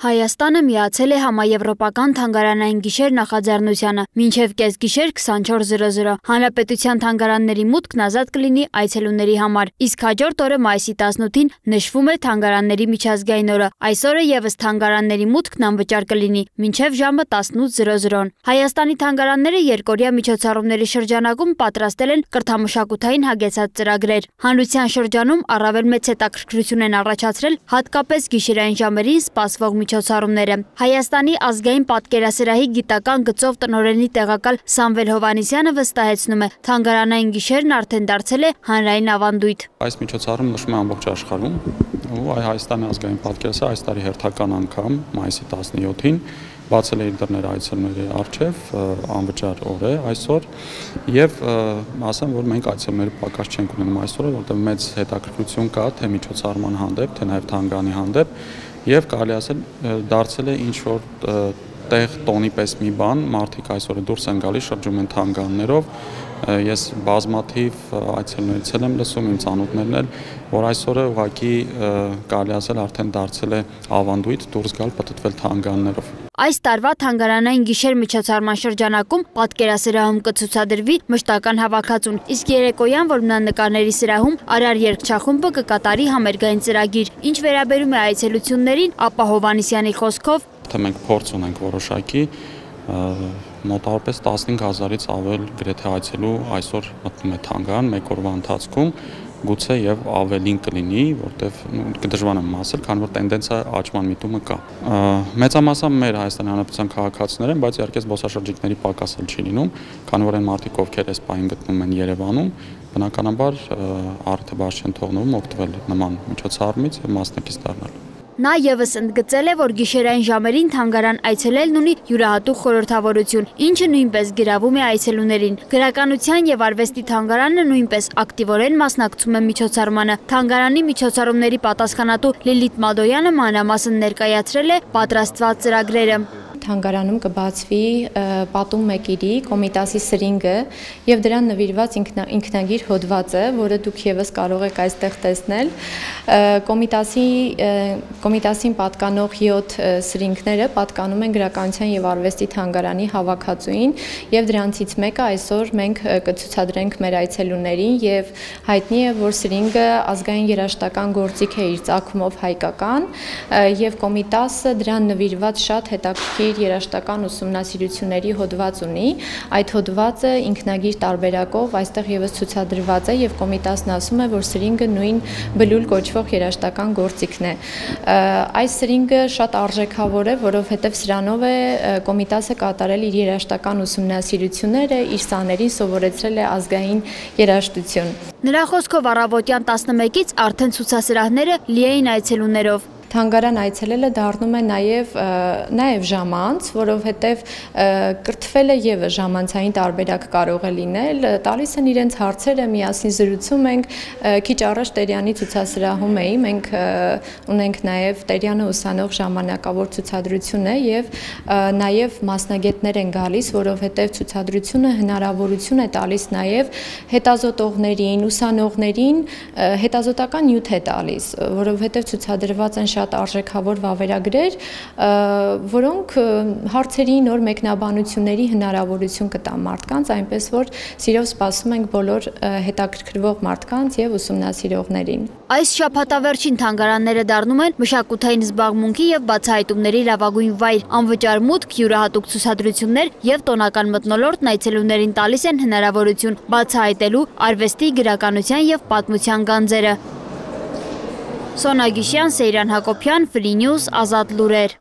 Հայաստանը միացել է համաեվրոպական թանգարանային գիշեր նախաձեռնությանը, մինչև կեսգիշեր 24:00 հանրապետության թանգարանների մուտքն ազատ կլինի այցելուների համար, իսկ հաջորդ օրը մայիսի 18-ին նշվում է թանգարանների միջազգային օրը, այս օրը ևս թանգարանների մուտքն անվճար կլինի, մինչև ժամը 18:00 Հայաստանի թանգարանները երկօրյա միջոցառումների շրջանակում պատրաստել են կրթամշակութային հագեցած ծրագրեր, հանրության շրջանում առավել մեծ հետաքրքրություն են առաջացրել հատկապես գիշերային ժամերին սպասվող միջոցառումները։ Հայաստանի ազգային պատկերասրահի գիտական գծով տնօրենի տեղակալ Սամվել Հովհաննիսյանը վստահեցնում է, թանգարանային գիշերն արդեն դարձել է հանրային ավանդույթ։ Այս միջոցառումը նշվում է ամբողջ աշխարհում, ու Հայաստանի ազգային պատկերասրահը այս տարի հերթական անգամ մայիսի 17-ին բացել է իր դռները այցելուների առջև, անվճար օր է այսօր, եւ ասեմ, որ մենք այցելուների պակաս չենք ունենում այսօր, որտեղ մեծ հետաքրքրություն կա թե միջոցառման հանդեպ, թե նաեւ թանգարանի հանդեպ, եւ կարելի ասել դարձել է ինչ որ տեղ տոնի պես մի բան, մարդիկ այսօր դուրս են գալիս, շրջում են թանգարաններով, ես բազմաթիվ այցելուներից եմ լսում, իմ ծանոթներն էլ, որ այսօրը ուղղակի կարելի ասել արդեն դարձել է ավանդույթ դուրս գալ պտտվել թանգարաններով։ Այս տարվա թանգարանային գիշեր միջոցառման շրջանակում պատկերասրահում կցուցադրվի մշտական հավաքածուն, իսկ երեկոյան որմնանկարների սրահում Արար երգչախումբը կկատարի համերգային ծրագիր, ինչ վերաբերում է այցելություններին, ապա Հովհաննիսյանի խոսքով մենք փորձ ունենք որոշակի մոտավորապես 15,000-ից ավել գրեթե այցելու այսօր մտնում է թանգարան մեկ օրվա ընթացքում, գուցե եւ ավելին կլինի, որտեվ դժվար եմ ասել, քանի որ տենդենսը աճման միտումը կա։ Մեծամասամբ մեր Հայաստանի Հանրապետության քաղաքացիներ են, բայց իհարկե զբոսաշրջիկների պակաս էլ չի լինում, քանի որ այն մարդիկ, ովքեր այս պահին գտնվում են Երևանում, բնականաբար առիթը բաց չեն թողնում օգտվել նման միջոցառումից եւ մասնակից դառնալ։ Նա ևս ընդգծել է, որ գիշերային ժամերին թանգարան այցելելն ունի յուրահատուկ խորհրդավորություն, ինչը նույնպես գրավում է այցելուներին։ Գրականության եւ արվեստի թանգարանը նույնպես ակտիվորեն մասնակցում է միջոցառմանը։ Թանգարանի միջոցառումների պատասխանատու Լիլիթ Մադոյանը մանրամասն ներկայացրել է պատրաստված ծրագրերը։ Թանգարանում կբացվի պատում մեկիրի Կոմիտասի սրինգը եւ դրան նվիրված ինքնագիր հոդվածը, որը դուք եւս կարող եք այստեղ տեսնել։ Կոմիտասին պատկանող 7 սրինգները պատկանում են գրականության եւ արվեստի թանգարանի հավաքածուին եւ դրանցից մեկը այսօր մենք կցուցադրենք մեր այցելուներին եւ հայտնի է, որ սրինգը ազգային երաժշտական գործիք է իր ծագումով հայկական եւ Կոմիտասը դրան նվիրված շատ հետաքրքիր երաժշտական ուսումնասիրությունների հոդված ունի, այդ հոդվածը ինքնագիր տարբերակով այստեղ եւս ցուցադրված է եւ Կոմիտասն ասում է, որ սրինգը նույն բլուլ կոչվող երաժշտական գործիքն է։ Այս սրինգը շատ արժեքավոր է, որովհետեւ սրանով է Կոմիտասը կատարել իր երաժշտական ուսումնասիրությունները, իր սաներին սովորեցրել է ազգային երաժշտություն։ Նրա խոսքով առավոտյան 11-ից արդեն ցուցասրահները լի էին այցելուներով։ Թանգարան այցելելը դառնում է նաև ժամանց, որովհետև կրթվել է եւս ժամանցային տարբերակ կարող է լինել, տալիս են իրենց հարցերը, միասին զրուցում ենք, քիչ առաջ Տերյանի ցուցասրահում էի, մենք ունենք նաև Տերյանը ուսանող ժամանակավոր ցուցադրություն է եւ նաև մասնագետներ են գալիս, որովհետև ցուցադրությունը հնարավորություն է տալիս նաև հետազոտողներին, ուսանողներին հետազոտական նյութ է տալիս, որովհետև ցուցադրված են շատ արժեքավոր վավերագրեր, որոնք հարցերի նոր մեկնաբանությունների հնարավորություն կտան մարդկանց, այնպես որ սիրով սպասում ենք բոլոր հետաքրքրվող մարդկանց եւ ուսումնասիրողներին։ Այս շաբաթավերջին թանգարանները դառնում են մշակութային զբաղմունքի եւ բացահայտումների լավագույն վայր, անվճար մուտք, յուրահատուկ ցուցադրություններ եւ տոնական մթնոլորտն այցելուներին տալիս են հնարավորություն բացահայտելու արվեստի, գրականության եւ պատմության գանձերը։ Սոնա Գիշյան, Սեյրան Հակոբյան, Free News, Ազատ լուրեր։